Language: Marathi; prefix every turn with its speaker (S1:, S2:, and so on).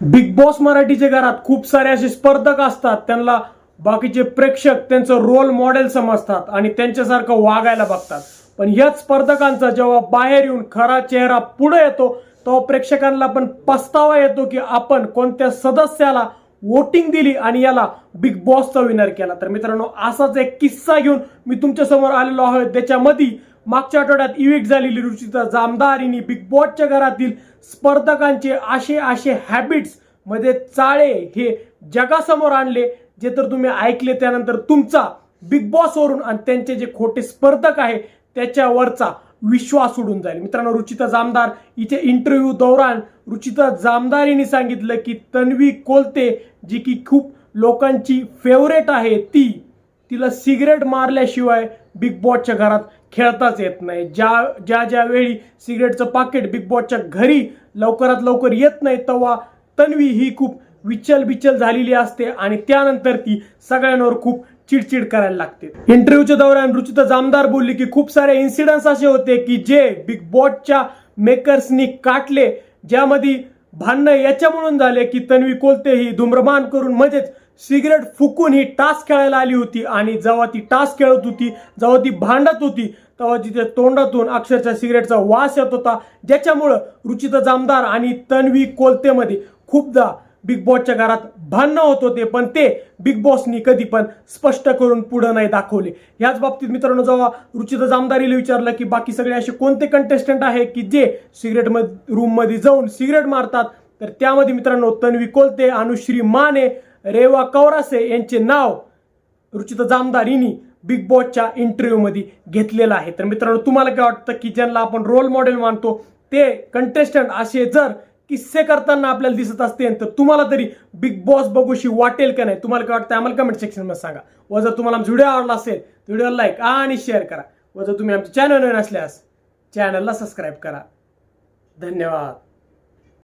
S1: बिग बॉस मराठीच्या घरात खूप सारे असे स्पर्धक असतात, त्यांना बाकीचे प्रेक्षक त्यांचं रोल मॉडेल समजतात आणि त्यांच्यासारखं वागायला बघतात. पण याच स्पर्धकांचा जेव्हा बाहेर येऊन खरा चेहरा पुढे येतो तेव्हा प्रेक्षकांना पण पस्तावा येतो की आपण कोणत्या सदस्याला वोटिंग दिली आणि याला बिग बॉसचा विनर केला. तर मित्रांनो, असाच एक किस्सा घेऊन मी तुमच्या समोर आलेलो आहे. त्याच्यामध्ये मागच्या आठवड्यात इव्हिक्ट झालेली रुचिता जामदार हिने बिग बॉसच्या घरातील स्पर्धकांचे असे हॅबिट्स मध्ये चाळे हे जगासमोर आणले, जे तर तुम्ही ऐकले त्यानंतर तुमचा बिग बॉस वरून आणि त्यांचे जे खोटे स्पर्धक आहे त्याच्यावरचा विश्वास उडून जाईल. मित्रांनो, रुचिता जामदार हिचे इंटरव्ह्यू दौरान रुचिता जामदार हिने सांगितलं की तन्वी कोलते जी की खूप लोकांची फेवरेट आहे, तिला सिगरेट मारल्याशिवाय बिग बॉसच्या घरात खेळताच येत नाही. ज्या वेळी सिगरेटचं पाकिट बिग बॉसच्या घरी लवकरात लवकर येत नाही तेव्हा तन्वी ही खूप विचल झालेली असते आणि त्यानंतर ती सगळ्यांवर खूप चिडचिड करायला लागते. इंटरव्ह्यूच्या दौरान रुचिता जामदार बोलली की खूप सारे इन्सिडेंट्स असे होते की जे बिग बॉसच्या मेकर्सनी काटले, ज्यामध्ये भांडणं याच्यामुळे झाले की तन्वी कोलते ही धूम्रपान करून म्हणजेच सिगरेट फुकून ही टास्क खेळायला आली होती आणि जेव्हा ती टास्क खेळत होती, जेव्हा ती भांडत होती तेव्हा तिच्या तोंडातून अक्षरशः सिगरेटचा वास येत होता, ज्याच्यामुळं रुचिता जामदार आणि तन्वी कोलतेमध्ये खूपदा बिग बॉसच्या घरात भांडणं होत होते. पण ते बिग बॉसनी कधी पण स्पष्ट करून पुढे नाही दाखवले. याच बाबतीत मित्रांनो, जेव्हा रुचिता जामदारीला विचारलं की बाकी सगळे असे कोणते कंटेस्टंट आहे की जे सिगरेट रूम मध्ये जाऊन सिगरेट मारतात, तर त्यामध्ये मित्रांनो तन्वी कोलते, अनुश्री माने, रेवा कौरासे यांचे नाव रुचिता जामदार हिनी बिग बॉसच्या इंटरव्ह्यू मध्ये घेतलेलं आहे. तर मित्रांनो, तुम्हाला काय वाटतं की ज्यांना आपण रोल मॉडेल मानतो ते कंटेस्टंट असे जर किस्से करताना आपल्याला दिसत असतील तर तुम्हाला तरी बिग बॉस बघूशी वाटेल का नाही? तुम्हाला काय वाटतं आम्हाला कमेंट सेक्शन मध्ये सांगा. व जर तुम्हाला आमचा व्हिडिओ आवडला असेल तर व्हिडिओला लाईक आणि शेअर करा. व जर तुम्ही आमच्या चॅनल नवीन असल्यास चॅनलला सबस्क्राईब करा. धन्यवाद.